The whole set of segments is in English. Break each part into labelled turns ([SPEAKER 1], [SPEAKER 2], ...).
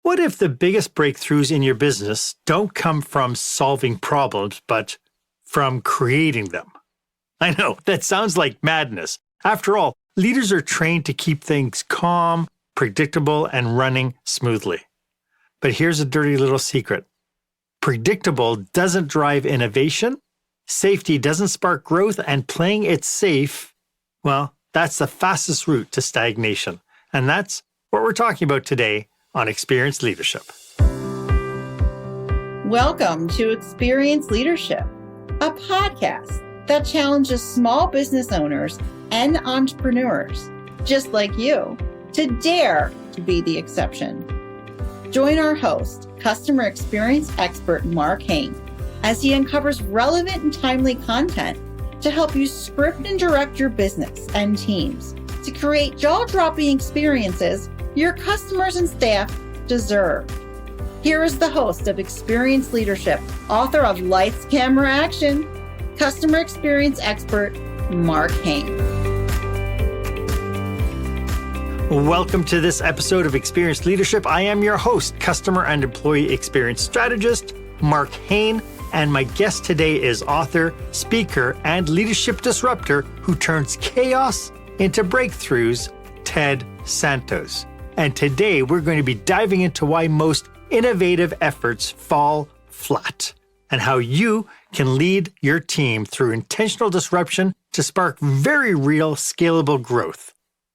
[SPEAKER 1] What if the biggest breakthroughs in your business don't come from solving problems, but from creating them? I know, that sounds like madness. After all, leaders are trained to keep things calm, predictable, and running smoothly. But here's a dirty little secret. Predictable doesn't drive innovation, safety doesn't spark growth, and playing it safe, well, that's the fastest route to stagnation. And that's what we're talking about today on Experienced Leadership.
[SPEAKER 2] Welcome to Experienced Leadership, a podcast that challenges small business owners and entrepreneurs, just like you, to dare to be the exception. Join our host, customer experience expert Marc Haine, as he uncovers relevant and timely content to help you script and direct your business and teams to create jaw-dropping experiences your customers and staff deserve. Here is the host of Experienced Leadership, author of Lights, Camera, Action, customer experience expert, Marc Haine.
[SPEAKER 1] Welcome to this episode of Experienced Leadership. I am your host, customer and employee experience strategist, Marc Haine, and my guest today is author, speaker, and leadership disruptor who turns chaos into breakthroughs, Ted Santos. And today we're going to be diving into why most innovative efforts fall flat and how you can lead your team through intentional disruption to spark very real scalable growth.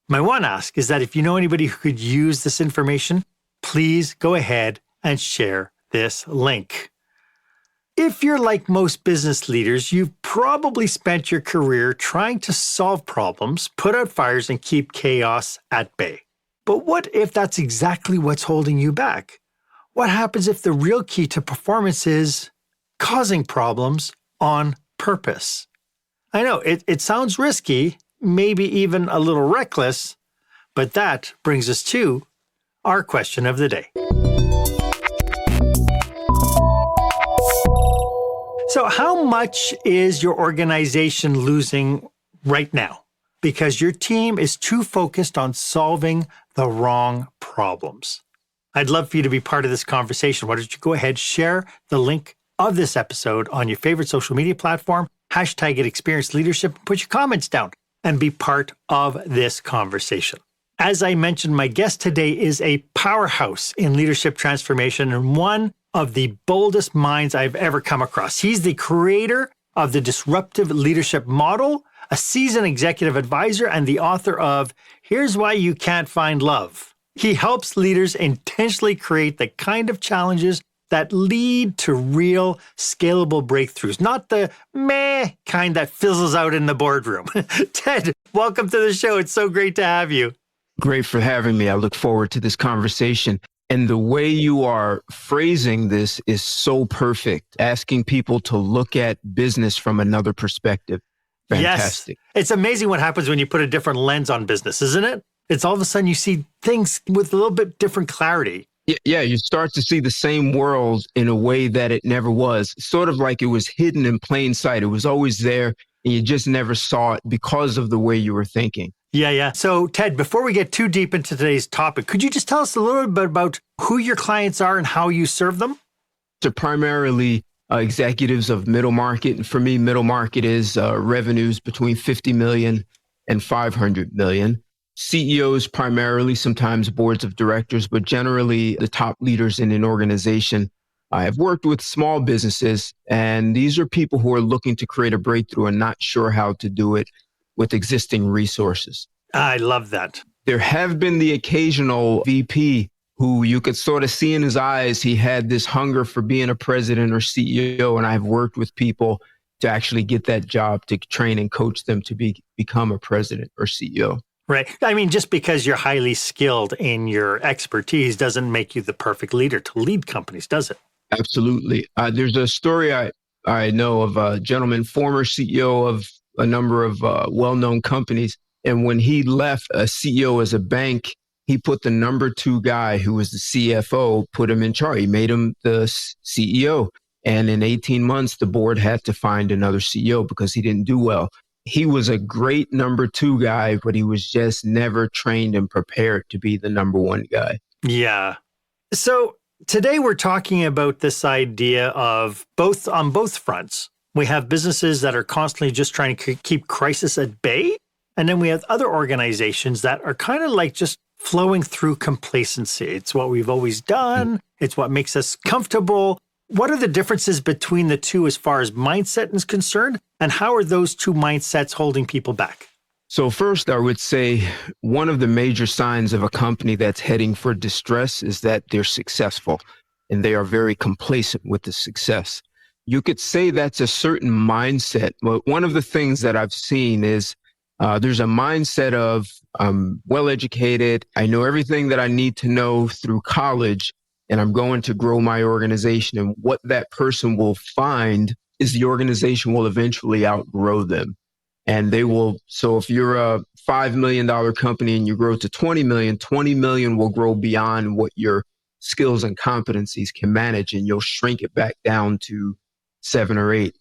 [SPEAKER 1] My one ask is that if you know anybody who could use this information, please go ahead and share this link. If you're like most business leaders, you've probably spent your career trying to solve problems, put out fires, and keep chaos at bay. But what if that's exactly what's holding you back? What happens if the real key to performance is causing problems on purpose? I know, it sounds risky, maybe even a little reckless, but that brings us to our question of the day. So how much is your organization losing right now because your team is too focused on solving the wrong problems? I'd love for you to be part of this conversation. Why don't you go ahead, share the link of this episode on your favorite social media platform, hashtag it Experienced Leadership, and put your comments down and be part of this conversation. As I mentioned, my guest today is a powerhouse in leadership transformation and one of the boldest minds I've ever come across. He's the creator of the Disruptive Leadership Model, a seasoned executive advisor, and the author of Here's Why You Can't Find Love. He helps leaders intentionally create the kind of challenges that lead to real scalable breakthroughs, not the meh kind that fizzles out in the boardroom. Ted, welcome to the show. It's so great to have you.
[SPEAKER 3] Great for having me. I look forward to this conversation. And the way you are phrasing this is so perfect, asking people to look at business from another perspective. Fantastic.
[SPEAKER 1] Yes. It's amazing what happens when you put a different lens on business, isn't it? It's all of a sudden you see things with a little bit different clarity.
[SPEAKER 3] Yeah, you start to see the same world in a way that it never was. Sort of like it was hidden in plain sight. It was always there and you just never saw it because of the way you were thinking.
[SPEAKER 1] Yeah. So Ted, before we get too deep into today's topic, could you just tell us a little bit about who your clients are and how you serve them?
[SPEAKER 3] So primarily executives of middle market. And for me, middle market is revenues between 50 million and 500 million. CEOs primarily, sometimes boards of directors, but generally the top leaders in an organization. I have worked with small businesses, and these are people who are looking to create a breakthrough and not sure how to do it with existing resources.
[SPEAKER 1] I love that.
[SPEAKER 3] There have been the occasional VP who you could sort of see in his eyes, he had this hunger for being a president or CEO, and I've worked with people to actually get that job, to train and coach them to become a president or CEO.
[SPEAKER 1] Right. I mean, just because you're highly skilled in your expertise doesn't make you the perfect leader to lead companies, does it?
[SPEAKER 3] Absolutely. There's a story I know of a gentleman, former CEO of a number of well-known companies. And when he left a CEO as a bank, he put the number 2 guy who was the CFO, put him in charge. He made him the CEO. And in 18 months, the board had to find another CEO because he didn't do well. He was a great number 2 guy, but he was just never trained and prepared to be the number 1 guy.
[SPEAKER 1] Yeah. So today we're talking about this idea of on both fronts. We have businesses that are constantly just trying to keep crisis at bay. And then we have other organizations that are kind of like just flowing through complacency. It's what we've always done. It's what makes us comfortable. What are the differences between the two as far as mindset is concerned? And how are those two mindsets holding people back?
[SPEAKER 3] So first, I would say one of the major signs of a company that's heading for distress is that they're successful and they are very complacent with the success. You could say that's a certain mindset. But one of the things that I've seen is there's a mindset of I'm well-educated. I know everything that I need to know through college, and I'm going to grow my organization. And what that person will find is the organization will eventually outgrow them. And they will, so if you're a $5 million company and you grow to 20 million will grow beyond what your skills and competencies can manage, and you'll shrink it back down to 7 or 8.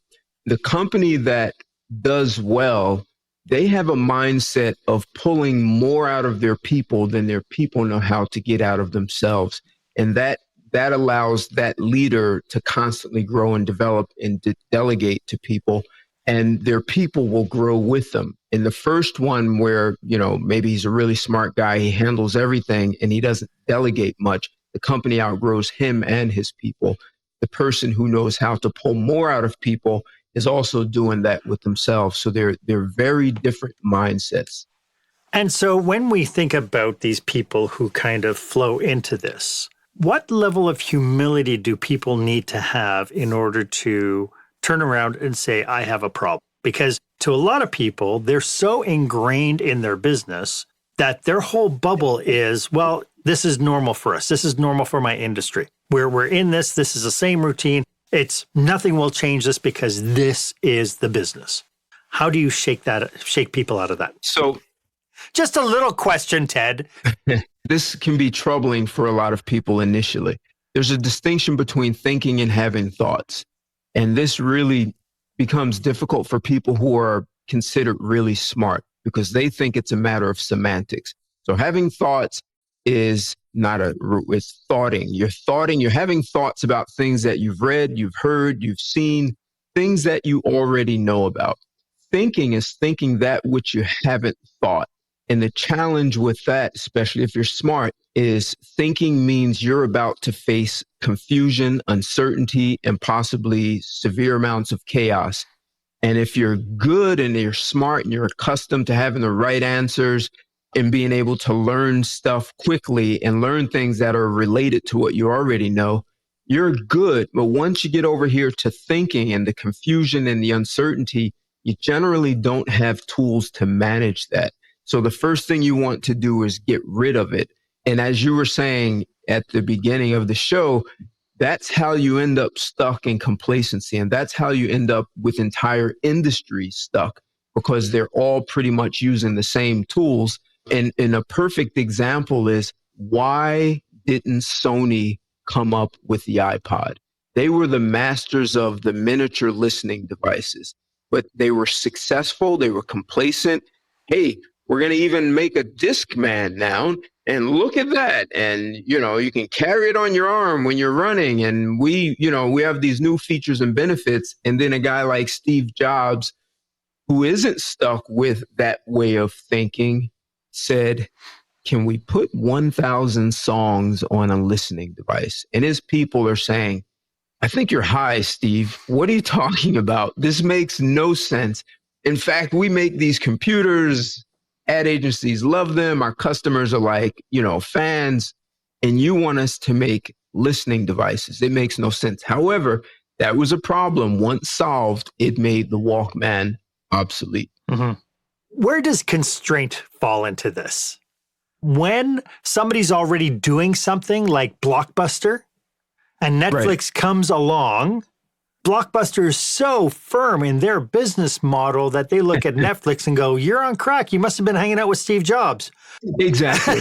[SPEAKER 3] The company that does well, they have a mindset of pulling more out of their people than their people know how to get out of themselves. And that allows that leader to constantly grow and develop and delegate to people, and their people will grow with them. In the first one where, maybe he's a really smart guy, he handles everything and he doesn't delegate much, the company outgrows him and his people. The person who knows how to pull more out of people is also doing that with themselves. So they're very different mindsets.
[SPEAKER 1] And so when we think about these people who kind of flow into this, what level of humility do people need to have in order to turn around and say, I have a problem? Because to a lot of people, they're so ingrained in their business that their whole bubble is, well, this is normal for us. This is normal for my industry. We're in this. This is the same routine. It's nothing will change this because this is the business. How do you shake people out of that?
[SPEAKER 3] So
[SPEAKER 1] just a little question, Ted.
[SPEAKER 3] This can be troubling for a lot of people initially. There's a distinction between thinking and having thoughts. And this really becomes difficult for people who are considered really smart because they think it's a matter of semantics. So having thoughts is not it's thoughting. You're having thoughts about things that you've read, you've heard, you've seen, things that you already know about. Thinking is thinking that which you haven't thought. And the challenge with that, especially if you're smart, is thinking means you're about to face confusion, uncertainty, and possibly severe amounts of chaos. And if you're good and you're smart and you're accustomed to having the right answers and being able to learn stuff quickly and learn things that are related to what you already know, you're good. But once you get over here to thinking and the confusion and the uncertainty, you generally don't have tools to manage that. So the first thing you want to do is get rid of it. And as you were saying at the beginning of the show, that's how you end up stuck in complacency. And that's how you end up with entire industries stuck because they're all pretty much using the same tools. And a perfect example is, why didn't Sony come up with the iPod? They were the masters of the miniature listening devices, but they were successful. They were complacent. Hey, we're going to even make a Discman now. And look at that. And, you can carry it on your arm when you're running. And we have these new features and benefits. And then a guy like Steve Jobs, who isn't stuck with that way of thinking, said, can we put 1,000 songs on a listening device? And his people are saying, I think you're high, Steve. What are you talking about? This makes no sense. In fact, we make these computers. Ad agencies love them. Our customers are like, fans, and you want us to make listening devices. It makes no sense. However, that was a problem. Once solved, it made the Walkman obsolete.
[SPEAKER 1] Mm-hmm. Where does constraint fall into this? When somebody's already doing something like Blockbuster and Netflix comes along, Blockbuster is so firm in their business model that they look at Netflix and go, you're on crack. You must have been hanging out with Steve Jobs.
[SPEAKER 3] Exactly.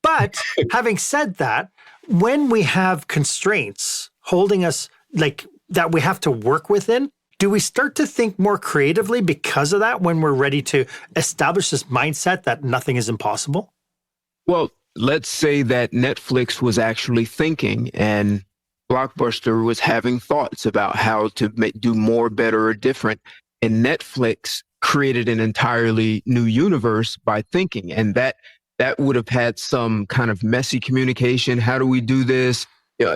[SPEAKER 1] But having said that, when we have constraints holding us like that we have to work within, do we start to think more creatively because of that when we're ready to establish this mindset that nothing is impossible?
[SPEAKER 3] Well, let's say that Netflix was actually thinking and Blockbuster was having thoughts about how to do more, better, or different. And Netflix created an entirely new universe by thinking. And that would have had some kind of messy communication. How do we do this?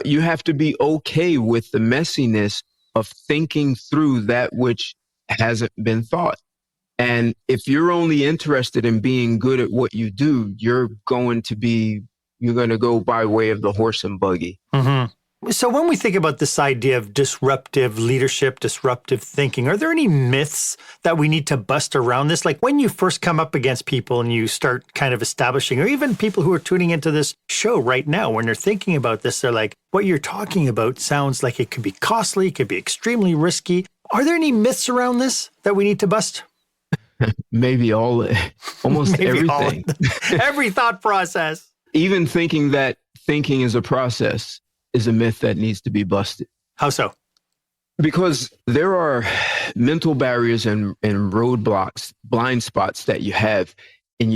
[SPEAKER 3] You have to be okay with the messiness of thinking through that which hasn't been thought. And if you're only interested in being good at what you do, you're going to go by way of the horse and buggy.
[SPEAKER 1] Mm-hmm. So when we think about this idea of disruptive leadership, disruptive thinking, are there any myths that we need to bust around this? Like when you first come up against people and you start kind of establishing, or even people who are tuning into this show right now, when they're thinking about this, they're like, what you're talking about sounds like it could be costly, it could be extremely risky. Are there any myths around this that we need to bust?
[SPEAKER 3] Maybe almost maybe everything.
[SPEAKER 1] Every thought process.
[SPEAKER 3] Even thinking that thinking is a process is a myth that needs to be busted.
[SPEAKER 1] How so?
[SPEAKER 3] Because there are mental barriers and roadblocks, blind spots that you have. And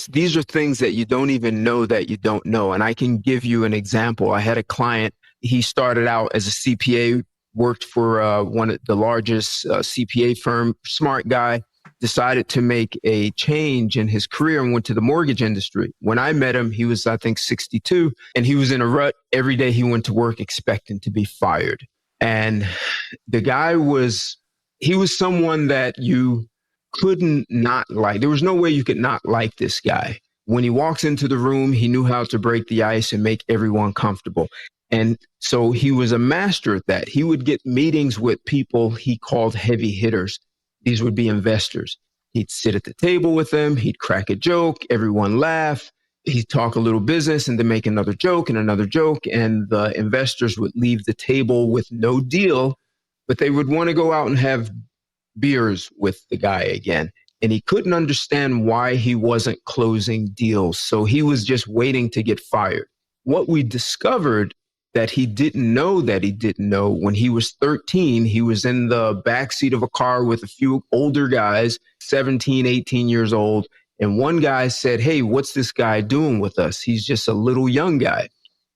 [SPEAKER 3] these are things that you don't even know that you don't know. And I can give you an example. I had a client, he started out as a CPA, worked for one of the largest CPA firm, smart guy, decided to make a change in his career and went to the mortgage industry. When I met him, he was, I think, 62, and he was in a rut. Every day he went to work expecting to be fired. And the guy he was someone that you couldn't not like. There was no way you could not like this guy. When he walks into the room, he knew how to break the ice and make everyone comfortable. And so he was a master at that. He would get meetings with people he called heavy hitters. These would be investors. He'd sit at the table with them. He'd crack a joke. Everyone laugh. He'd talk a little business and then make another joke and another joke. And the investors would leave the table with no deal, but they would want to go out and have beers with the guy again. And he couldn't understand why he wasn't closing deals. So he was just waiting to get fired. What we discovered that he didn't know when he was 13, he was in the backseat of a car with a few older guys, 17, 18 years old. And one guy said, "Hey, what's this guy doing with us? He's just a little young guy."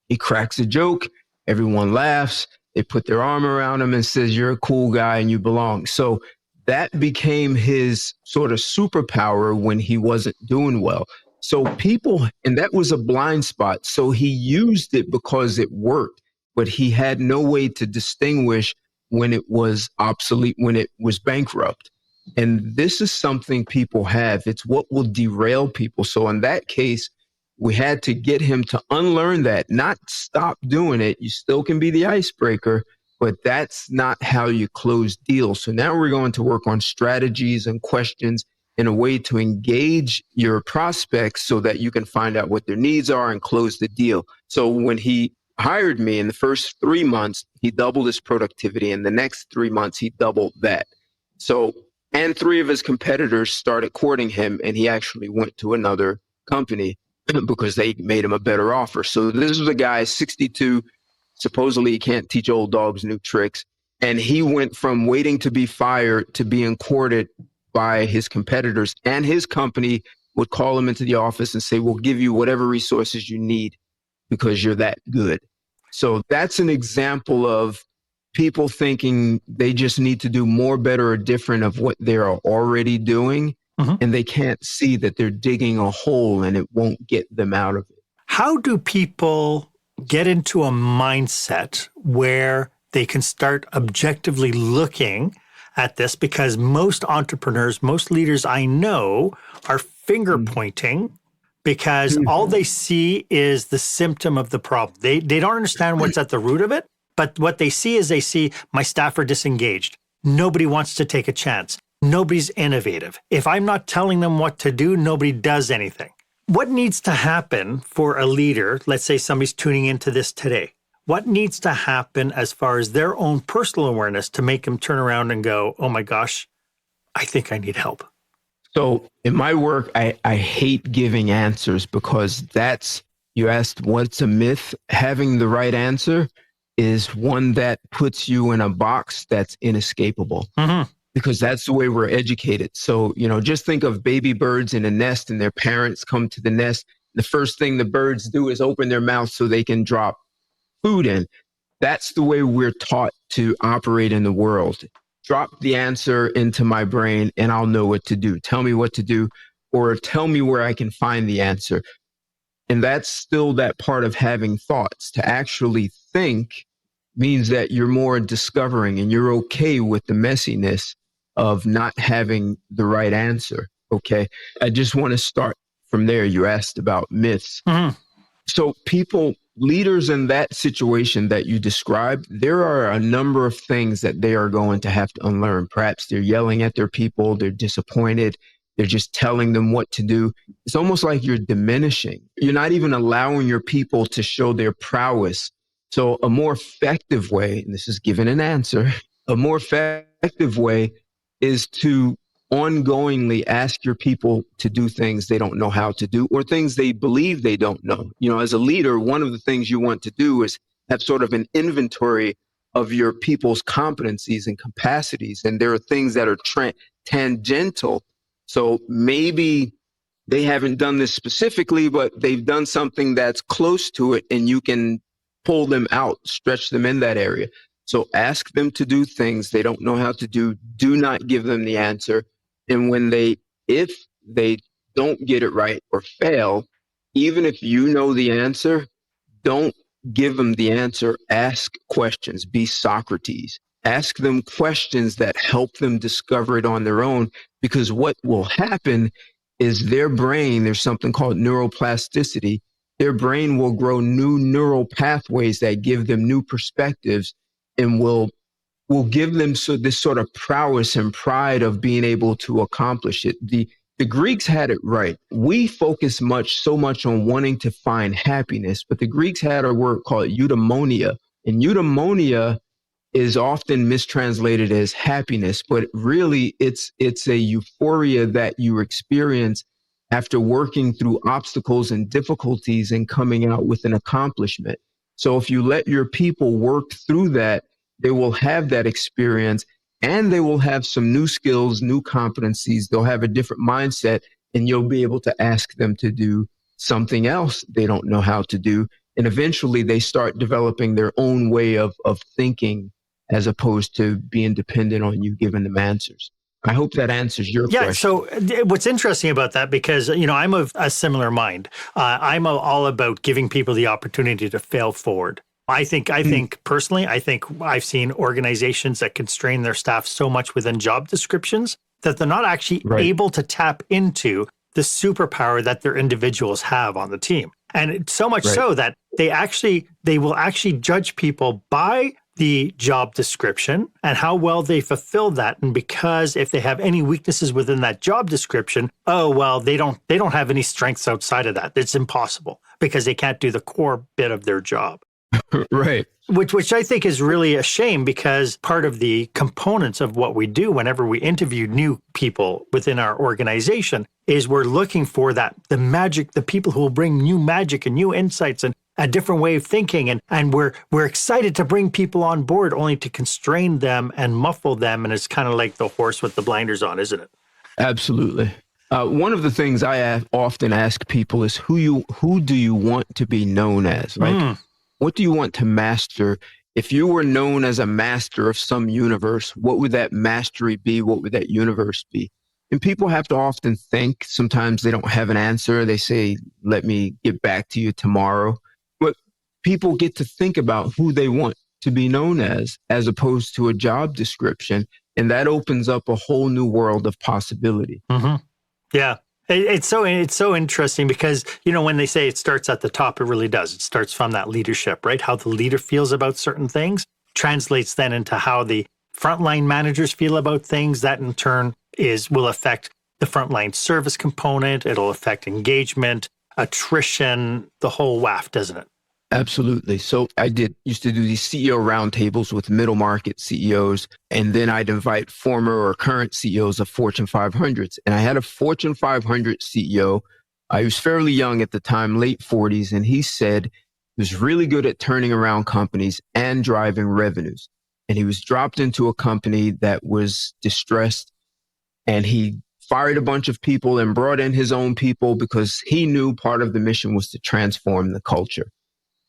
[SPEAKER 3] He cracks a joke. Everyone laughs. They put their arm around him and says, "You're a cool guy and you belong." So that became his sort of superpower when he wasn't doing well. So and that was a blind spot. So he used it because it worked, but he had no way to distinguish when it was obsolete, when it was bankrupt. And this is something people have. It's what will derail people. So in that case, we had to get him to unlearn that, not stop doing it. You still can be the icebreaker, but that's not how you close deals. So now we're going to work on strategies and questions in a way to engage your prospects so that you can find out what their needs are and close the deal. So when he hired me in the first 3 months, he doubled his productivity. In the next 3 months, he doubled that. So, and 3 of his competitors started courting him, and he actually went to another company because they made him a better offer. So this is a guy, 62, supposedly he can't teach old dogs new tricks. And he went from waiting to be fired to being courted by his competitors, and his company would call him into the office and say, "We'll give you whatever resources you need because you're that good." So that's an example of people thinking they just need to do more, better, or different of what they're already doing. Mm-hmm. And they can't see that they're digging a hole and it won't get them out of it.
[SPEAKER 1] How do people get into a mindset where they can start objectively looking at this? Because most entrepreneurs, most leaders I know are finger pointing because all they see is the symptom of the problem. They don't understand what's at the root of it, but what they see is my staff are disengaged. Nobody wants to take a chance. Nobody's innovative. If I'm not telling them what to do, nobody does anything. What needs to happen for a leader? Let's say somebody's tuning into this today. What needs to happen as far as their own personal awareness to make them turn around and go, "Oh my gosh, I think I need help"?
[SPEAKER 3] So in my work, I hate giving answers because you asked what's a myth. Having the right answer is one that puts you in a box that's inescapable. Mm-hmm. Because that's the way we're educated. So, just think of baby birds in a nest and their parents come to the nest The first thing the birds do is open their mouth so they can drop food in. That's the way we're taught to operate in the world. Drop the answer into my brain and I'll know what to do. Tell me what to do, or tell me where I can find the answer. And that's still that part of having thoughts. To actually think means that you're more discovering and you're okay with the messiness of not having the right answer. Okay. I just want to start from there. You asked about myths.
[SPEAKER 1] Mm-hmm.
[SPEAKER 3] So leaders in that situation that you described, there are a number of things that they are going to have to unlearn. Perhaps they're yelling at their people. They're disappointed. They're just telling them what to do. It's almost like you're diminishing. You're not even allowing your people to show their prowess. So a more effective way, and this is giving an answer, a more effective way is to ongoingly ask your people to do things they don't know how to do or things they believe they don't know. You know, as a leader, one of the things you want to do is have sort of an inventory of your people's competencies and capacities. And there are things that are tangential. So maybe they haven't done this specifically, but they've done something that's close to it and you can pull them out, stretch them in that area. So ask them to do things they don't know how to do. Do not give them the answer. And if they don't get it right or fail, even if you know the answer, don't give them the answer. Ask questions. Be Socrates. Ask them questions that help them discover it on their own, because what will happen is their brain, there's something called neuroplasticity. Their brain will grow new neural pathways that give them new perspectives and will give them this sort of prowess and pride of being able to accomplish it. The Greeks had it right. We focus so much on wanting to find happiness, but the Greeks had a word called eudaimonia. And eudaimonia is often mistranslated as happiness, but really it's a euphoria that you experience after working through obstacles and difficulties and coming out with an accomplishment. So if you let your people work through that, they will have that experience and they will have some new skills, new competencies. They'll have a different mindset and you'll be able to ask them to do something else they don't know how to do. And eventually they start developing their own way of thinking as opposed to being dependent on you giving them answers. I hope that answers your question.
[SPEAKER 1] So what's interesting about that, because, you know, I'm of a similar mind. I'm all about giving people the opportunity to fail forward. I think personally, I've seen organizations that constrain their staff so much within job descriptions that they're not actually able to tap into the superpower that their individuals have on the team. And it's so much so that they will actually judge people by the job description and how well they fulfill that. And because if they have any weaknesses within that job description, they don't have any strengths outside of that. It's impossible because they can't do the core bit of their job.
[SPEAKER 3] Right.
[SPEAKER 1] Which I think is really a shame, because part of the components of what we do whenever we interview new people within our organization is we're looking for the magic, the people who will bring new magic and new insights and a different way of thinking. And we're excited to bring people on board only to constrain them and muffle them. And it's kind of like the horse with the blinders on, isn't it?
[SPEAKER 3] Absolutely. One of the things I often ask people is who do you want to be known as? Like, what do you want to master? If you were known as a master of some universe, what would that mastery be? What would that universe be? And people have to often think. Sometimes they don't have an answer. They say, let me get back to you tomorrow. But people get to think about who they want to be known as opposed to a job description. And that opens up a whole new world of possibility.
[SPEAKER 1] Mm-hmm. Yeah. It's so interesting because, you know, when they say it starts at the top, it really does. It starts from that leadership, right? How the leader feels about certain things translates then into how the frontline managers feel about things. That in turn will affect the frontline service component. It'll affect engagement, attrition, the whole waft, doesn't it?
[SPEAKER 3] Absolutely. So I used to do these CEO roundtables with middle market CEOs, and then I'd invite former or current CEOs of Fortune 500s. And I had a Fortune 500 CEO. He was fairly young at the time, late 40s, and he said he was really good at turning around companies and driving revenues. And he was dropped into a company that was distressed, and he fired a bunch of people and brought in his own people because he knew part of the mission was to transform the culture.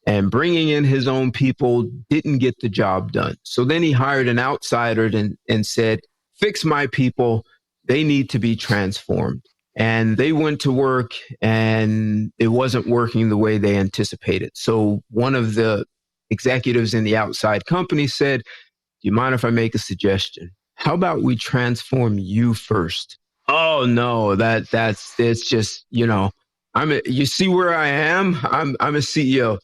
[SPEAKER 3] And bringing in his own people didn't get the job done. So then he hired an outsider and said, fix my people. They need to be transformed. And they went to work and it wasn't working the way they anticipated. So one of the executives in the outside company said, do you mind if I make a suggestion? How about we transform you first? Oh no, it's just, you see where I am? I'm a CEO.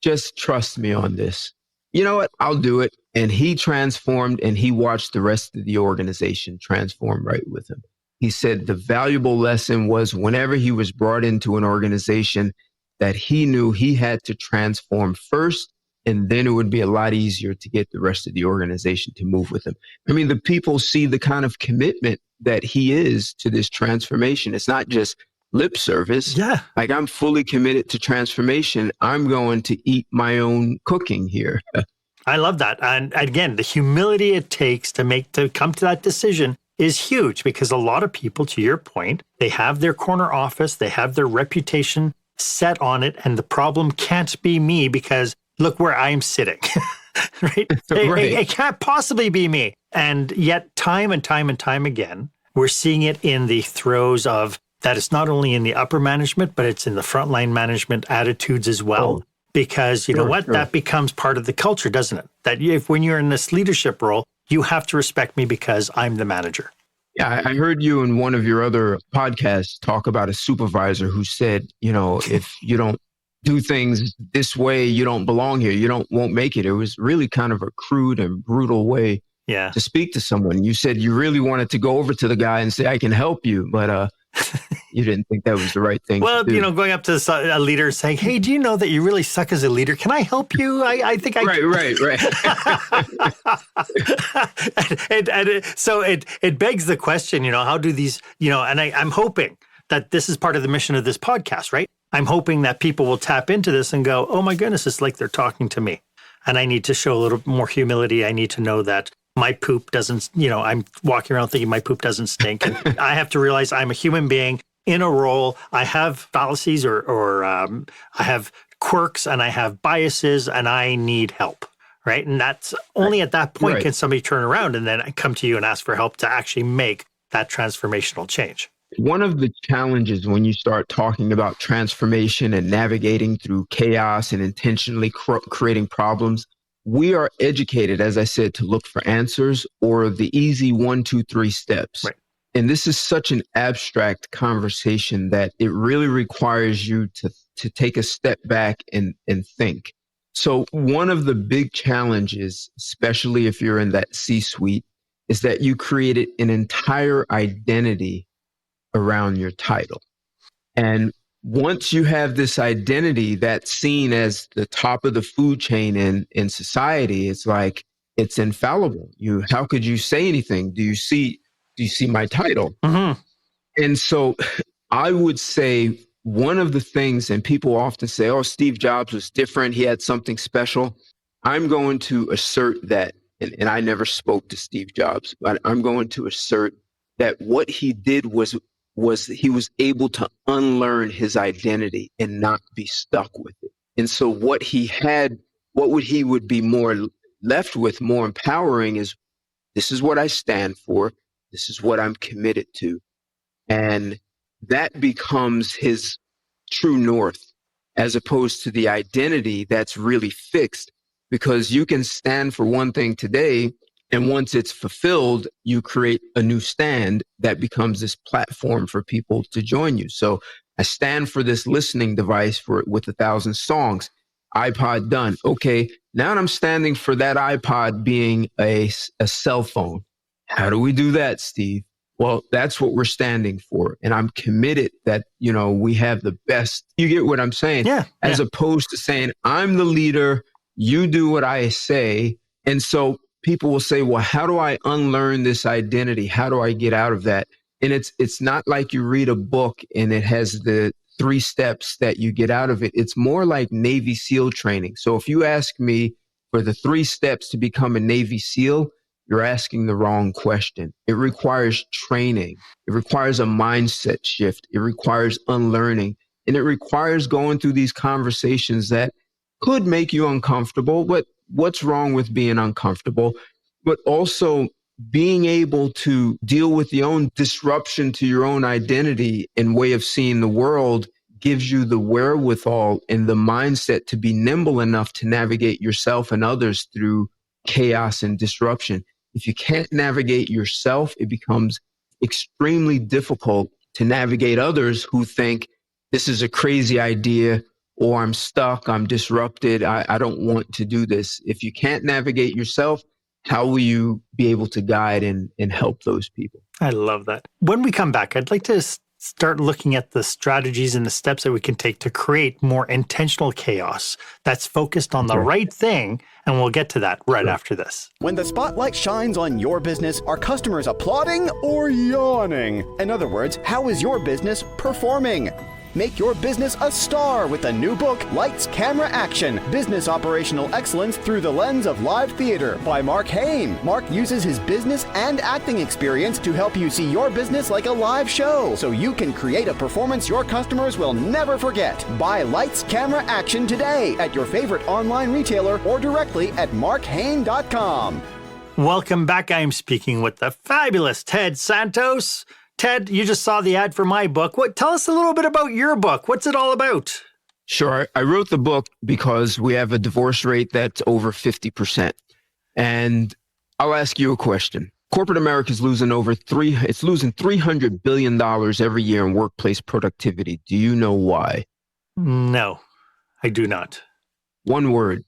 [SPEAKER 3] Just trust me on this. You know what? I'll do it. And he transformed and he watched the rest of the organization transform right with him. He said the valuable lesson was whenever he was brought into an organization that he knew he had to transform first, and then it would be a lot easier to get the rest of the organization to move with him. I mean, the people see the kind of commitment that he is to this transformation. It's not just lip service.
[SPEAKER 1] Yeah.
[SPEAKER 3] Like, I'm fully committed to transformation. I'm going to eat my own cooking here.
[SPEAKER 1] I love that. And again, the humility it takes to come to that decision is huge, because a lot of people, to your point, they have their corner office, they have their reputation set on it, and the problem can't be me because look where I'm sitting, right?
[SPEAKER 3] Right.
[SPEAKER 1] It can't possibly be me. And yet time and time and time again, we're seeing it in the throes of that. It's not only in the upper management, but it's in the frontline management attitudes as well.
[SPEAKER 3] Oh.
[SPEAKER 1] Because you know what? Sure. That becomes part of the culture, doesn't it? That when you're in this leadership role, you have to respect me because I'm the manager.
[SPEAKER 3] Yeah, I heard you in one of your other podcasts talk about a supervisor who said, if you don't do things this way, you don't belong here. You won't make it. It was really kind of a crude and brutal way to speak to someone. You said you really wanted to go over to the guy and say, I can help you, but you didn't think that was the right thing to do.
[SPEAKER 1] Going up to a leader saying, hey, do you know that you really suck as a leader? Can I help you? I think I Right. So it begs the question, how do these, and I'm hoping that this is part of the mission of this podcast, right? I'm hoping that people will tap into this and go, oh my goodness, it's like they're talking to me. And I need to show a little more humility. I need to know that my poop doesn't, I'm walking around thinking my poop doesn't stink. And I have to realize I'm a human being in a role. I have fallacies or I have quirks and I have biases and I need help, right? And that's only at that point can somebody turn around and then come to you and ask for help to actually make that transformational change.
[SPEAKER 3] One of the challenges when you start talking about transformation and navigating through chaos and intentionally creating problems, we are educated, as I said, to look for answers or the easy 1, 2, 3 steps.
[SPEAKER 1] Right.
[SPEAKER 3] And this is such an abstract conversation that it really requires you to take a step back and think. So one of the big challenges, especially if you're in that C-suite, is that you created an entire identity around your title. And once you have this identity that's seen as the top of the food chain in society, it's like it's infallible. How could you say anything? Do you see my title?
[SPEAKER 1] Mm-hmm.
[SPEAKER 3] And so I would say one of the things, and people often say, oh, Steve Jobs was different. He had something special. I'm going to assert that, and I never spoke to Steve Jobs, but I'm going to assert that what he did was he was able to unlearn his identity and not be stuck with it. And so what he would be more left with, more empowering, is this is what I stand for. This is what I'm committed to. And that becomes his true north, as opposed to the identity that's really fixed, because you can stand for one thing today, and once it's fulfilled, you create a new stand that becomes this platform for people to join you. So I stand for this listening device with 1,000 songs. iPod done. Okay, now I'm standing for that iPod being a cell phone. How do we do that, Steve? Well, that's what we're standing for. And I'm committed that, we have the best. You get what I'm saying?
[SPEAKER 1] Yeah.
[SPEAKER 3] As opposed to saying, I'm the leader, you do what I say. And so people will say, well, how do I unlearn this identity? How do I get out of that? And it's not like you read a book and it has the 3 steps that you get out of it. It's more like Navy SEAL training. So if you ask me for the 3 steps to become a Navy SEAL, you're asking the wrong question. It requires training. It requires a mindset shift. It requires unlearning. And it requires going through these conversations that could make you uncomfortable. But what's wrong with being uncomfortable? But also being able to deal with your own disruption to your own identity and way of seeing the world gives you the wherewithal and the mindset to be nimble enough to navigate yourself and others through chaos and disruption. If you can't navigate yourself, it becomes extremely difficult to navigate others who think this is a crazy idea, or I'm stuck, I'm disrupted, I don't want to do this. If you can't navigate yourself, how will you be able to guide and help those people?
[SPEAKER 1] I love that. When we come back, I'd like to start looking at the strategies and the steps that we can take to create more intentional chaos that's focused on the right thing. And we'll get to that right after this.
[SPEAKER 4] When the spotlight shines on your business, are customers applauding or yawning? In other words, how is your business performing? Make your business a star with the new book, Lights, Camera, Action, Business Operational Excellence Through the Lens of Live Theater by Marc Haine. Marc uses his business and acting experience to help you see your business like a live show so you can create a performance your customers will never forget. Buy Lights, Camera, Action today at your favorite online retailer or directly at marchaine.com.
[SPEAKER 1] Welcome back. I am speaking with the fabulous Ted Santos. Ted, you just saw the ad for my book. Tell us a little bit about your book. What's it all about?
[SPEAKER 3] Sure. I wrote the book because we have a divorce rate that's over 50%. And I'll ask you a question. Corporate America is losing $300 billion every year in workplace productivity. Do you know why?
[SPEAKER 1] No, I do not.
[SPEAKER 3] One word.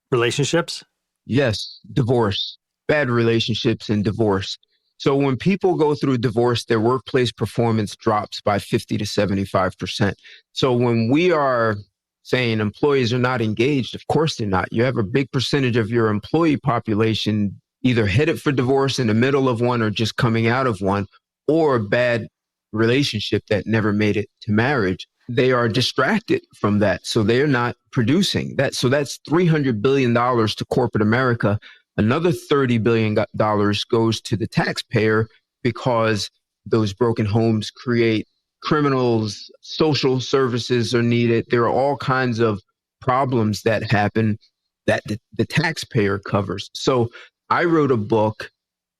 [SPEAKER 1] Relationships?
[SPEAKER 3] Yes, divorce. Bad relationships and divorce. So when people go through divorce, their workplace performance drops by 50 to 75%. So when we are saying employees are not engaged, of course they're not. You have a big percentage of your employee population either headed for divorce, in the middle of one, or just coming out of one, or a bad relationship that never made it to marriage. They are distracted from that. So they're not producing that. So that's $300 billion to corporate America. Another $30 billion goes to the taxpayer because those broken homes create criminals, social services are needed. There are all kinds of problems that happen that the taxpayer covers. So I wrote a book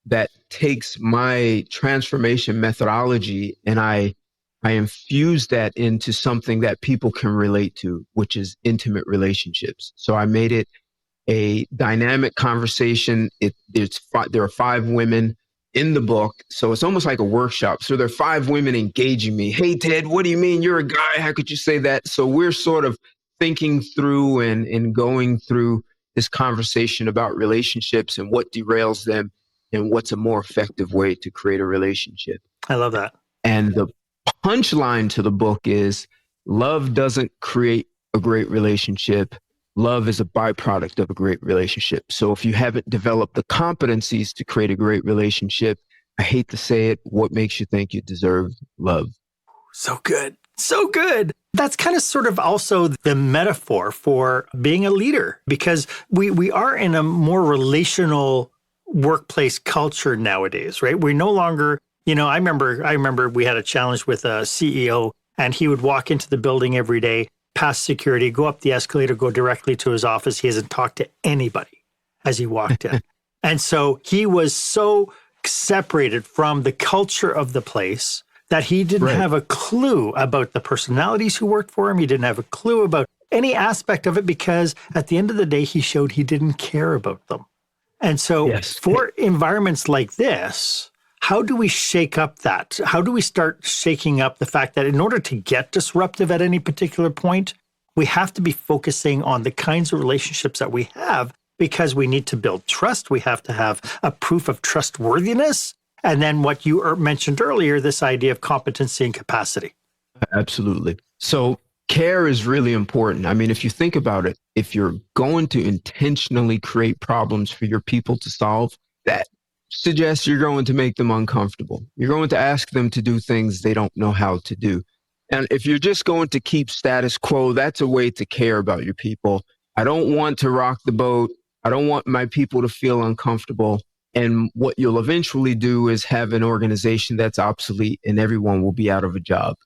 [SPEAKER 3] that takes my transformation methodology and I infuse that into something that people can relate to, which is intimate relationships. So I made it a dynamic conversation. There are 5 women in the book. So it's almost like a workshop. So there are 5 women engaging me. Hey, Ted, what do you mean? You're a guy. How could you say that? So we're sort of thinking through and going through this conversation about relationships and what derails them and what's a more effective way to create a relationship.
[SPEAKER 1] I love that.
[SPEAKER 3] And the punchline to the book is love doesn't create a great relationship. Love is a byproduct of a great relationship. So if you haven't developed the competencies to create a great relationship, I hate to say it, what makes you think you deserve love?
[SPEAKER 1] So good. So good. That's kind of sort of also the metaphor for being a leader, because we are in a more relational workplace culture nowadays, right? We're no longer, I remember we had a challenge with a CEO, and he would walk into the building every day, past security, go up the escalator, go directly to his office. He hasn't talked to anybody as he walked in. And so he was so separated from the culture of the place that he didn't have a clue about the personalities who worked for him. He didn't have a clue about any aspect of it, because at the end of the day, he showed he didn't care about them. And so for environments like this, how do we shake up that? How do we start shaking up the fact that in order to get disruptive at any particular point, we have to be focusing on the kinds of relationships that we have, because we need to build trust. We have to have a proof of trustworthiness. And then what you mentioned earlier, this idea of competency and capacity.
[SPEAKER 3] Absolutely. So care is really important. I mean, if you think about it, if you're going to intentionally create problems for your people to solve, that suggests you're going to make them uncomfortable. You're going to ask them to do things they don't know how to do. And if you're just going to keep status quo, that's a way to care about your people. I don't want to rock the boat. I don't want my people to feel uncomfortable. And what you'll eventually do is have an organization that's obsolete and everyone will be out of a job.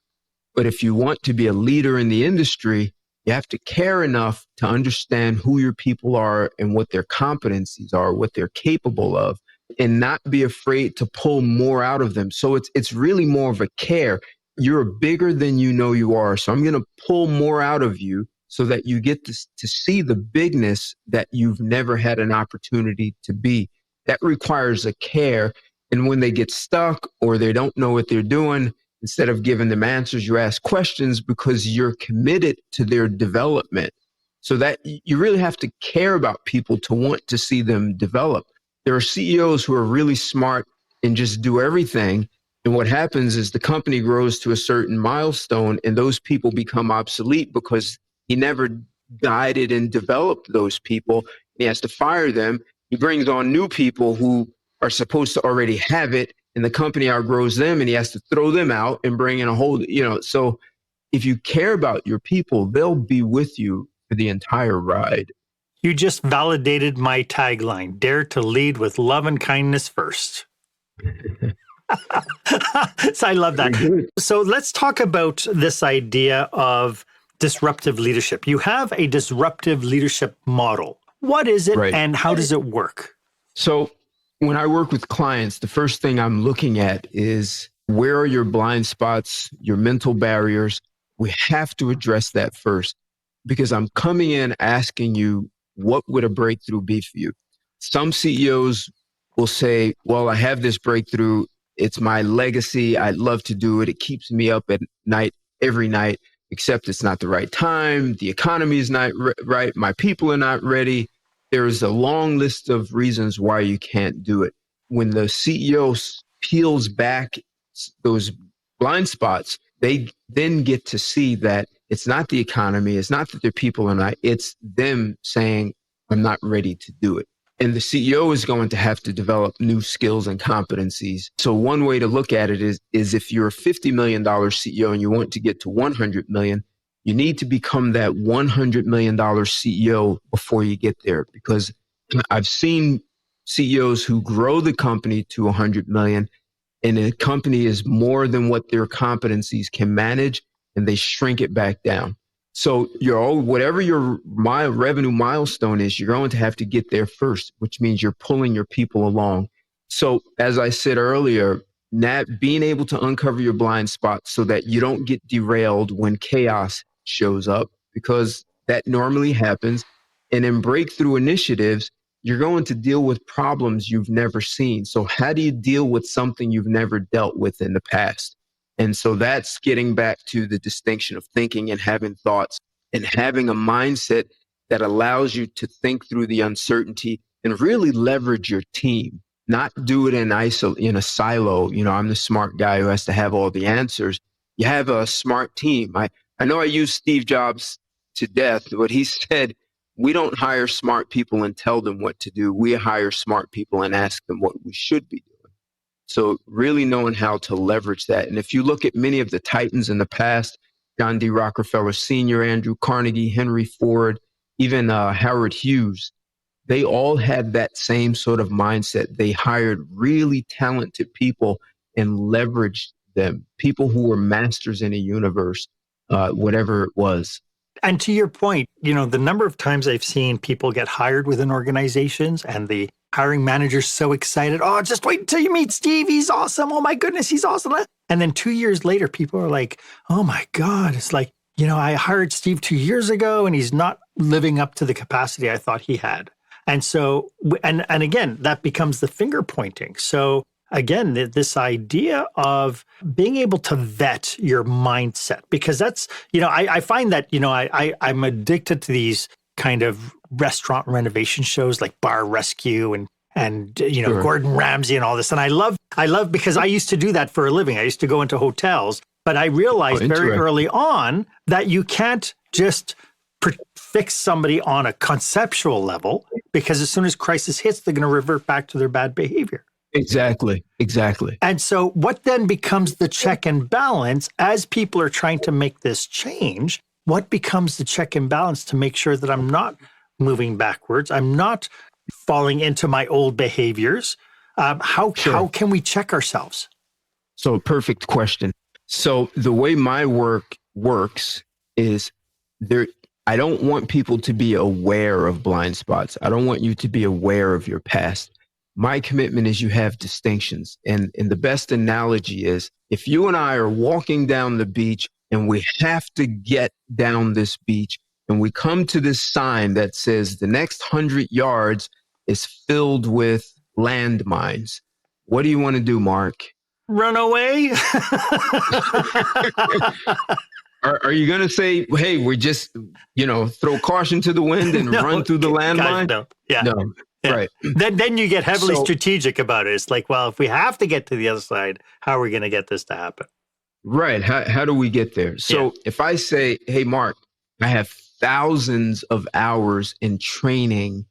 [SPEAKER 3] But if you want to be a leader in the industry, you have to care enough to understand who your people are and what their competencies are, what they're capable of, and not be afraid to pull more out of them. So it's really more of a care. You're bigger than you know you are. So I'm going to pull more out of you so that you get to see the bigness that you've never had an opportunity to be. That requires a care. And when they get stuck or they don't know what they're doing, instead of giving them answers, you ask questions because you're committed to their development. So that you really have to care about people to want to see them develop. There are CEOs who are really smart and just do everything. And what happens is the company grows to a certain milestone and those people become obsolete because he never guided and developed those people. He has to fire them. He brings on new people who are supposed to already have it, and the company outgrows them and he has to throw them out and bring in a whole, so if you care about your people, they'll be with you for the entire ride.
[SPEAKER 1] You just validated my tagline, dare to lead with love and kindness first. So I love that. So let's talk about this idea of disruptive leadership. You have a disruptive leadership model. What is it and how does it work?
[SPEAKER 3] So when I work with clients, the first thing I'm looking at is where are your blind spots, your mental barriers? We have to address that first because I'm coming in asking you, what would a breakthrough be for you? Some CEOs will say, well, I have this breakthrough. It's my legacy. I'd love to do it. It keeps me up at night, every night, except it's not the right time. The economy is not right. My people are not ready. There is a long list of reasons why you can't do it. When the CEO peels back those blind spots, they then get to see that it's not the economy, it's not that their people are not, it's them saying, I'm not ready to do it. And the CEO is going to have to develop new skills and competencies. So one way to look at it is if you're a $50 million CEO and you want to get to 100 million, you need to become that $100 million CEO before you get there. Because I've seen CEOs who grow the company to 100 million and the company is more than what their competencies can manage and they shrink it back down. So whatever your revenue milestone is, you're going to have to get there first, which means you're pulling your people along. So as I said earlier, being able to uncover your blind spots so that you don't get derailed when chaos shows up, because that normally happens. And in breakthrough initiatives, you're going to deal with problems you've never seen. So how do you deal with something you've never dealt with in the past? And so that's getting back to the distinction of thinking and having thoughts and having a mindset that allows you to think through the uncertainty and really leverage your team, not do it in a silo. I'm the smart guy who has to have all the answers. You have a smart team. I know I use Steve Jobs to death, but he said, we don't hire smart people and tell them what to do. We hire smart people and ask them what we should be doing. So really knowing how to leverage that. And if you look at many of the titans in the past, John D. Rockefeller Sr., Andrew Carnegie, Henry Ford, even Howard Hughes, they all had that same sort of mindset. They hired really talented people and leveraged them, people who were masters in a universe, whatever it was.
[SPEAKER 1] And to your point, the number of times I've seen people get hired within organizations and the hiring manager's so excited. Oh, just wait until you meet Steve. He's awesome. Oh my goodness, he's awesome. And then 2 years later, people are like, oh my God, it's like, I hired Steve 2 years ago and he's not living up to the capacity I thought he had. And so, and again, that becomes the finger pointing. So again, this idea of being able to vet your mindset, because that's, I find that, I'm addicted to these kind of restaurant renovation shows like Bar Rescue and
[SPEAKER 3] Sure.
[SPEAKER 1] Gordon Ramsay and all this. And I love because I used to do that for a living. I used to go into hotels, but I realized very early on that you can't just fix somebody on a conceptual level, because as soon as crisis hits, they're going to revert back to their bad behavior.
[SPEAKER 3] Exactly.
[SPEAKER 1] And so what then becomes the check and balance as people are trying to make this change? What becomes the check and balance to make sure that I'm not moving backwards? I'm not falling into my old behaviors. How can we check ourselves?
[SPEAKER 3] So perfect question. So the way my work works is I don't want people to be aware of blind spots. I don't want you to be aware of your past. My commitment is you have distinctions. And the best analogy is if you and I are walking down the beach and we have to get down this beach and we come to this sign that says the next 100 yards is filled with landmines. What do you want to do, Mark?
[SPEAKER 1] Run away?
[SPEAKER 3] Are you going to say, hey, we just, throw caution to the wind and run through the landmine?
[SPEAKER 1] No. Yeah.
[SPEAKER 3] No. Yeah. Right.
[SPEAKER 1] Then you get heavily strategic about it. It's like, well, if we have to get to the other side, how are we going to get this to happen?
[SPEAKER 3] Right. How do we get there? So if I say, hey, Mark, I have thousands of hours in training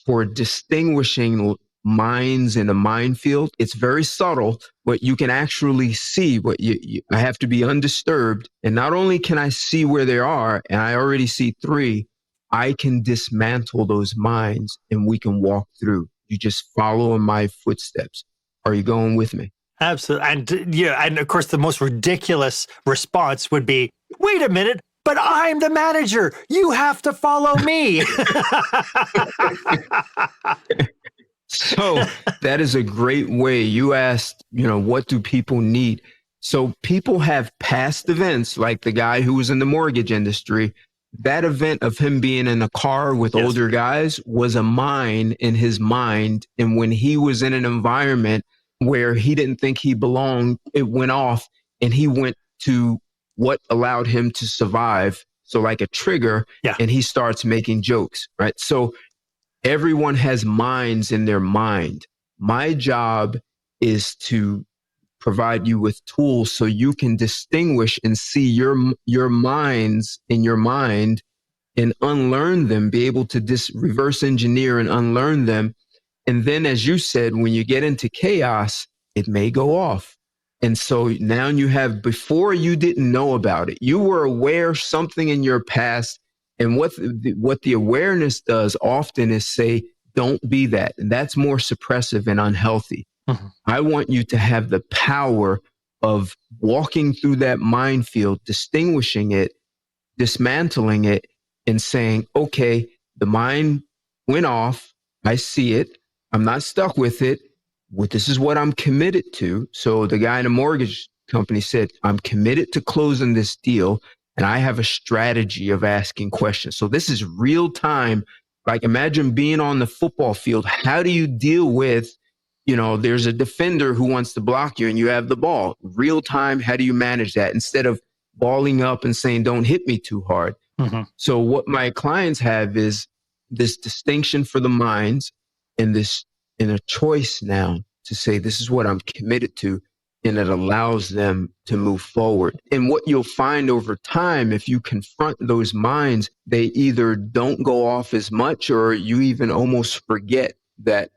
[SPEAKER 3] for distinguishing mines in a minefield. It's very subtle, but you can actually see what I have to be undisturbed. And not only can I see where they are, and I already see 3, I can dismantle those mines and we can walk through. You just follow in my footsteps. Are you going with me?
[SPEAKER 1] Absolutely. And of course, the most ridiculous response would be, wait a minute, but I'm the manager. You have to follow me.
[SPEAKER 3] So that is a great way. You asked, what do people need? So people have past events, like the guy who was in the mortgage industry. That event of him being in a car with older guys was a mine in his mind. And when he was in an environment where he didn't think he belonged, it went off and he went to what allowed him to survive. So like a trigger, and he starts making jokes, right? So everyone has minds in their mind. My job is to provide you with tools so you can distinguish and see your minds in your mind and unlearn them, be able to reverse engineer and unlearn them. And then, as you said, when you get into chaos, it may go off. And so now you have, before you didn't know about it, you were aware something in your past. And what the awareness does often is say, don't be that. And that's more suppressive and unhealthy. Mm-hmm. I want you to have the power of walking through that minefield, distinguishing it, dismantling it, and saying, okay, the mine went off. I see it. I'm not stuck with it. This is what I'm committed to. So the guy in the mortgage company said, I'm committed to closing this deal. And I have a strategy of asking questions. So this is real time. Like imagine being on the football field. How do you deal with, there's a defender who wants to block you and you have the ball. Real time, how do you manage that instead of balling up and saying, don't hit me too hard? Mm-hmm. So what my clients have is this distinction for the minds and a choice now to say, this is what I'm committed to. And it allows them to move forward. And what you'll find over time, if you confront those minds, they either don't go off as much or you even almost forget that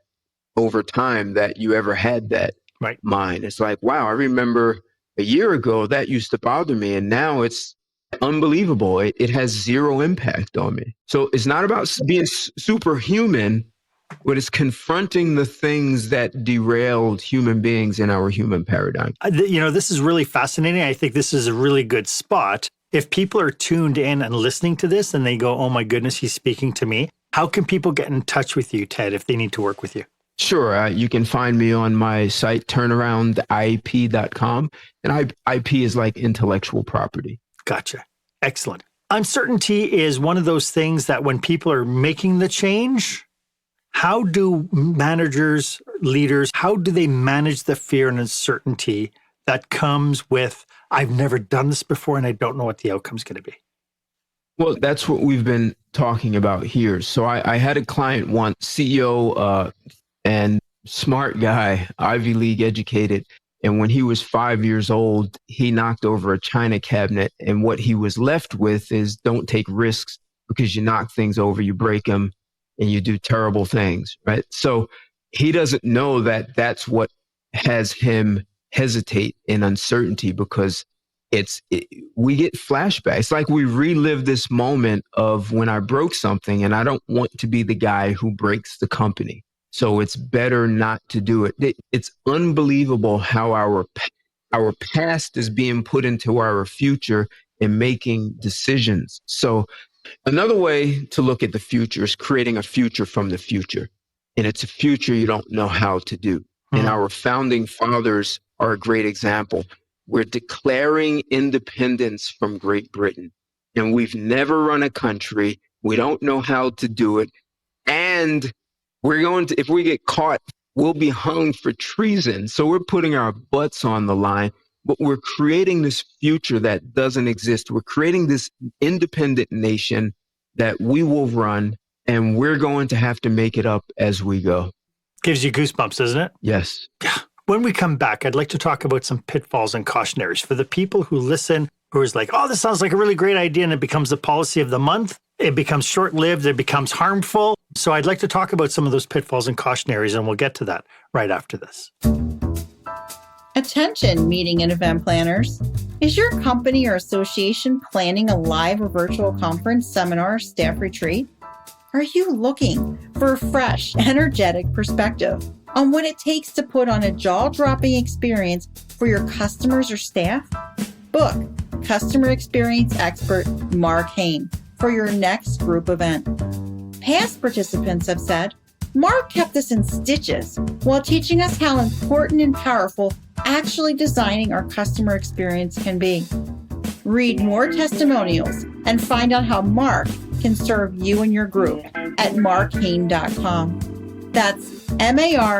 [SPEAKER 3] over time that you ever had that mind. It's like, wow, I remember a year ago that used to bother me. And now it's unbelievable. It has zero impact on me. So it's not about being superhuman, but it's confronting the things that derailed human beings in our human paradigm.
[SPEAKER 1] This is really fascinating. I think this is a really good spot. If people are tuned in and listening to this and they go, oh my goodness, he's speaking to me. How can people get in touch with you, Ted, if they need to work with you?
[SPEAKER 3] Sure. You can find me on my site, turnaroundip.com. And IP is like intellectual property.
[SPEAKER 1] Gotcha. Excellent. Uncertainty is one of those things that when people are making the change, how do managers, leaders, how do they manage the fear and uncertainty that comes with, I've never done this before and I don't know what the outcome's going to be?
[SPEAKER 3] Well, that's what we've been talking about here. So I had a client once, CEO and smart guy, Ivy League educated. And when he was 5 years old, he knocked over a china cabinet. And what he was left with is don't take risks because you knock things over, you break them, and you do terrible things, right? So he doesn't know that that's what has him hesitate in uncertainty because we get flashbacks. It's like we relive this moment of when I broke something and I don't want to be the guy who breaks the company. So it's better not to do it. It's unbelievable how our past is being put into our future and making decisions. So another way to look at the future is creating a future from the future. And it's a future you don't know how to do. And our founding fathers are a great example. We're declaring independence from Great Britain. And we've never run a country. We don't know how to do it. And we're going to, if we get caught, we'll be hung for treason. So we're putting our butts on the line, but we're creating this future that doesn't exist. We're creating this independent nation that we will run, and we're going to have to make it up as we go.
[SPEAKER 1] Gives you goosebumps, doesn't it?
[SPEAKER 3] Yes.
[SPEAKER 1] When we come back, I'd like to talk about some pitfalls and cautionaries for the people who listen, who is like, oh, this sounds like a really great idea, and it becomes the policy of the month. It becomes short-lived. It becomes harmful. So I'd like to talk about some of those pitfalls and cautionaries, and we'll get to that right after this.
[SPEAKER 2] Attention, meeting and event planners. Is your company or association planning a live or virtual conference, seminar, staff retreat? Are you looking for a fresh, energetic perspective on what it takes to put on a jaw-dropping experience for your customers or staff? Book customer experience expert Marc Haine for your next group event. Past participants have said, Marc kept us in stitches while teaching us how important and powerful actually designing our customer experience can be. Read more testimonials and find out how Marc can serve you and your group at marchaine.com. That's marchaine.com.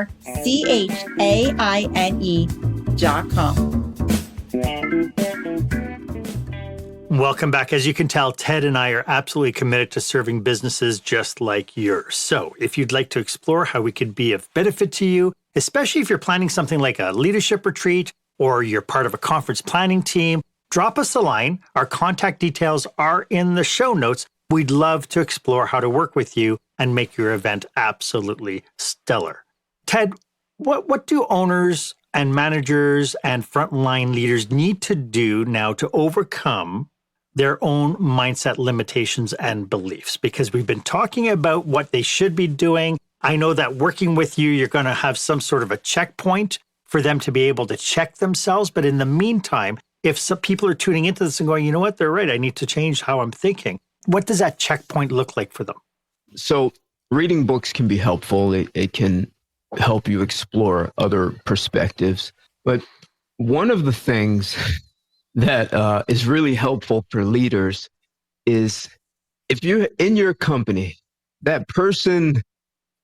[SPEAKER 1] Welcome back. As you can tell, Ted and I are absolutely committed to serving businesses just like yours. So if you'd like to explore how we could be of benefit to you, especially if you're planning something like a leadership retreat or you're part of a conference planning team, drop us a line. Our contact details are in the show notes. We'd love to explore how to work with you and make your event absolutely stellar. Ted, what do owners and managers and frontline leaders need to do now to overcome their own mindset limitations and beliefs? Because we've been talking about what they should be doing. I know that working with you, you're going to have some sort of a checkpoint for them to be able to check themselves. But in the meantime, if some people are tuning into this and going, you know what, they're right, I need to change how I'm thinking. What does that checkpoint look like for them?
[SPEAKER 3] So reading books can be helpful. It can help you explore other perspectives. But one of the things that is really helpful for leaders is if you're in your company, that person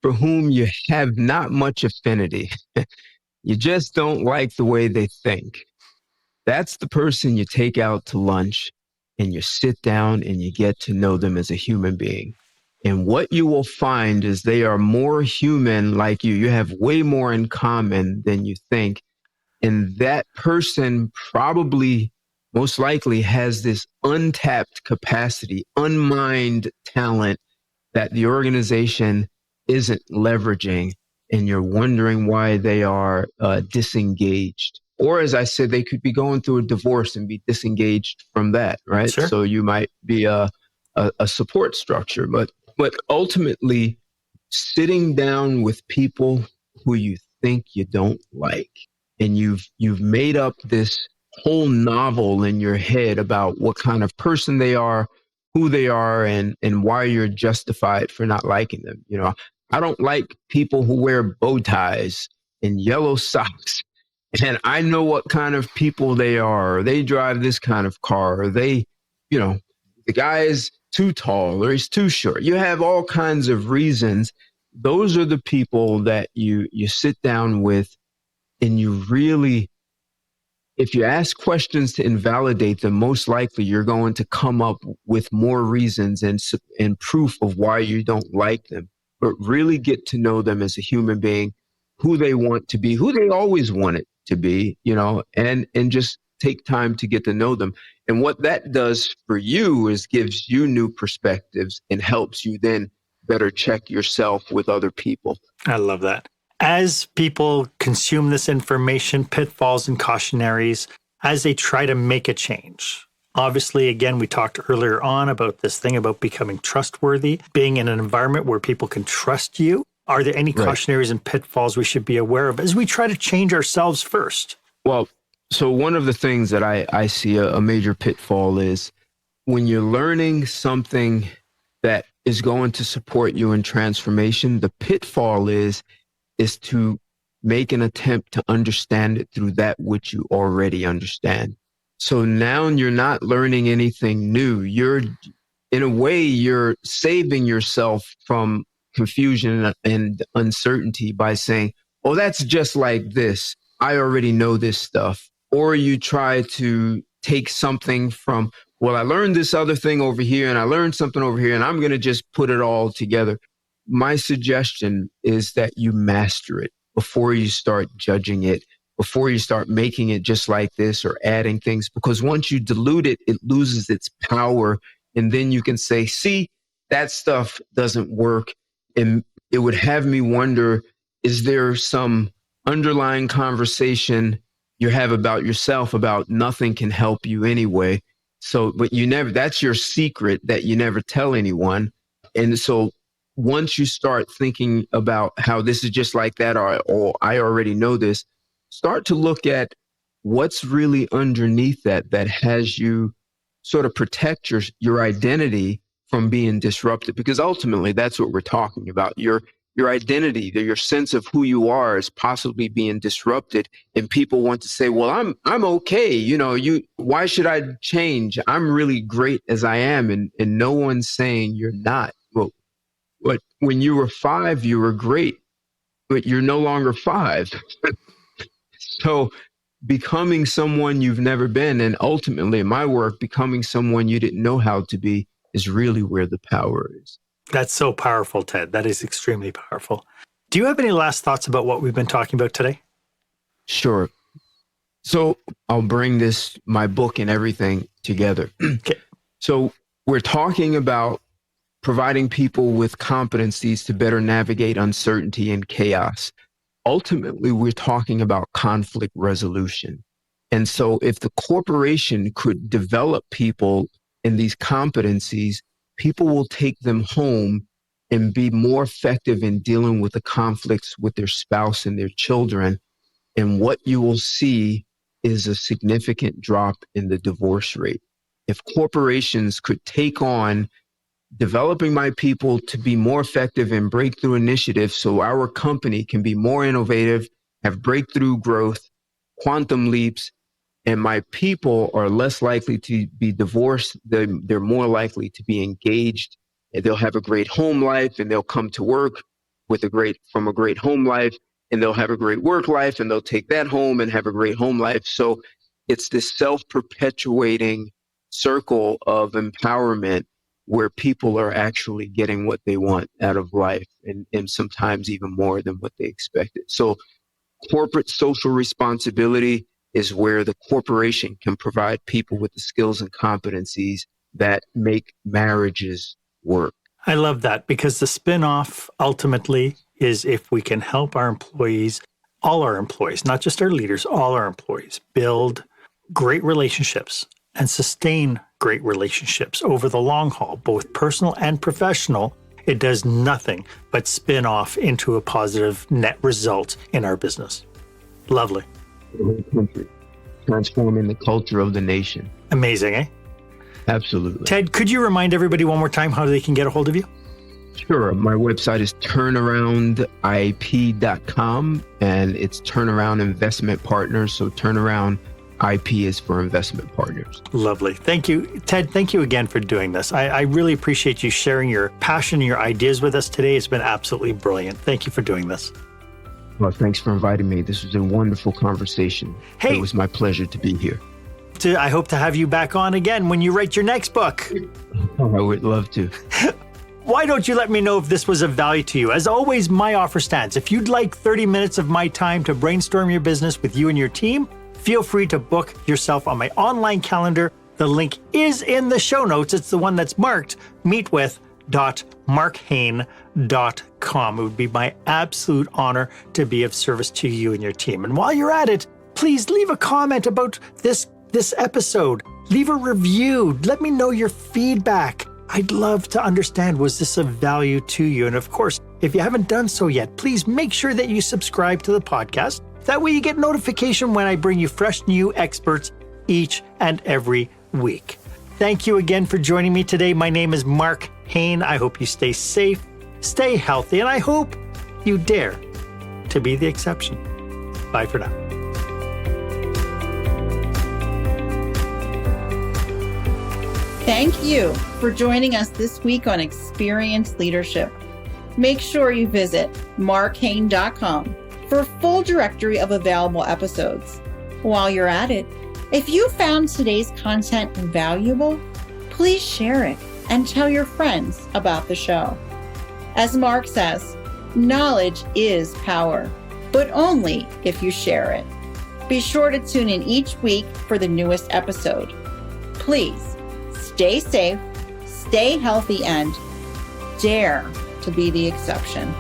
[SPEAKER 3] for whom you have not much affinity, you just don't like the way they think. That's the person you take out to lunch and you sit down and you get to know them as a human being. And what you will find is they are more human like you. You have way more in common than you think. And that person probably, most likely, has this untapped capacity, unmined talent that the organization isn't leveraging. And you're wondering why they are disengaged. Or as I said, they could be going through a divorce and be disengaged from that, right?
[SPEAKER 1] Sure.
[SPEAKER 3] So you might be a support structure. But ultimately, sitting down with people who you think you don't like, and you've made up this whole novel in your head about what kind of person they are, who they are, and why you're justified for not liking them. You know, I don't like people who wear bow ties and yellow socks. And I know what kind of people they are. They drive this kind of car. Or they, the guy is too tall or he's too short. You have all kinds of reasons. Those are the people that you sit down with, and you really, if you ask questions to invalidate them, most likely you're going to come up with more reasons and proof of why you don't like them. But really get to know them as a human being, who they want to be, who they always wanted to be, and just take time to get to know them. And what that does for you is gives you new perspectives and helps you then better check yourself with other people.
[SPEAKER 1] I love that. As people consume this information, pitfalls and cautionaries, as they try to make a change. Obviously, again, we talked earlier on about this thing about becoming trustworthy, being in an environment where people can trust you. Are there any
[SPEAKER 3] Right.
[SPEAKER 1] cautionaries and pitfalls we should be aware of as we try to change ourselves first?
[SPEAKER 3] Well, so one of the things that I see a major pitfall is when you're learning something that is going to support you in transformation, the pitfall is to make an attempt to understand it through that which you already understand. So now you're not learning anything new. In a way, you're saving yourself from confusion and uncertainty by saying, oh, that's just like this. I already know this stuff. Or you try to take something from, well, I learned this other thing over here and I learned something over here and I'm going to just put it all together. My suggestion is that you master it before you start judging it, before you start making it just like this or adding things, because once you dilute it, it loses its power. And then you can say, see, that stuff doesn't work. And it would have me wonder, is there some underlying conversation you have about yourself about nothing can help you anyway? So, but that's your secret that you never tell anyone. And so once you start thinking about how this is just like that, or I already know this, start to look at what's really underneath that has you sort of protect your identity from being disrupted, because ultimately that's what we're talking about. Your identity, your sense of who you are is possibly being disrupted, and people want to say, well, I'm okay. Why should I change? I'm really great as I am. And no one's saying you're not. Well, but when you were 5, you were great, but you're no longer 5. So becoming someone you've never been, and ultimately in my work, becoming someone you didn't know how to be, is really where the power is.
[SPEAKER 1] That's so powerful, Ted. That is extremely powerful. Do you have any last thoughts about what we've been talking about today?
[SPEAKER 3] Sure. So I'll bring my book and everything together.
[SPEAKER 1] Okay.
[SPEAKER 3] So we're talking about providing people with competencies to better navigate uncertainty and chaos. Ultimately, we're talking about conflict resolution. And so if the corporation could develop people in these competencies, people will take them home and be more effective in dealing with the conflicts with their spouse and their children. And what you will see is a significant drop in the divorce rate. If corporations could take on developing my people to be more effective in breakthrough initiatives so our company can be more innovative, have breakthrough growth, quantum leaps, and my people are less likely to be divorced, they're more likely to be engaged, and they'll have a great home life, and they'll come to work from a great home life, and they'll have a great work life, and they'll take that home and have a great home life. So it's this self-perpetuating circle of empowerment where people are actually getting what they want out of life, and sometimes even more than what they expected. So corporate social responsibility is where the corporation can provide people with the skills and competencies that make marriages work.
[SPEAKER 1] I love that, because the spin-off ultimately is if we can help our employees, all our employees, not just our leaders, all our employees, build great relationships and sustain great relationships over the long haul, both personal and professional, it does nothing but spin off into a positive net result in our business. Lovely.
[SPEAKER 3] The whole country, transforming the culture of the nation.
[SPEAKER 1] Amazing, eh?
[SPEAKER 3] Absolutely.
[SPEAKER 1] Ted, could you remind everybody one more time how they can get a hold of you?
[SPEAKER 3] Sure. My website is turnaroundip.com, and it's Turnaround Investment Partners. So Turnaround IP is for investment partners.
[SPEAKER 1] Lovely. Thank you. Ted, thank you again for doing this. I really appreciate you sharing your passion and your ideas with us today. It's been absolutely brilliant. Thank you for doing this.
[SPEAKER 3] Well, thanks for inviting me. This was a wonderful conversation.
[SPEAKER 1] Hey.
[SPEAKER 3] It was my pleasure to be here.
[SPEAKER 1] I hope to have you back on again when you write your next book.
[SPEAKER 3] I would love to.
[SPEAKER 1] Why don't you let me know if this was of value to you? As always, my offer stands. If you'd like 30 minutes of my time to brainstorm your business with you and your team, feel free to book yourself on my online calendar. The link is in the show notes. It's the one that's marked meetwith.marchaine.com. It would be my absolute honor to be of service to you and your team. And while you're at it, please leave a comment about this episode. Leave a review. Let me know your feedback. I'd love to understand, was this of value to you? And of course, If you haven't done so yet, please make sure that you subscribe to the podcast. That way you get notification when I bring you fresh new experts each and every week. Thank you again for joining me today. My name is Marc Haine. I hope you stay safe, stay healthy, and I hope you dare to be the exception. Bye for now.
[SPEAKER 2] Thank you for joining us this week on Experience Leadership. Make sure you visit marchaine.com for a full directory of available episodes. While you're at it, if you found today's content valuable, please share it and tell your friends about the show. As Marc says, knowledge is power, but only if you share it. Be sure to tune in each week for the newest episode. Please stay safe, stay healthy, and dare to be the exception.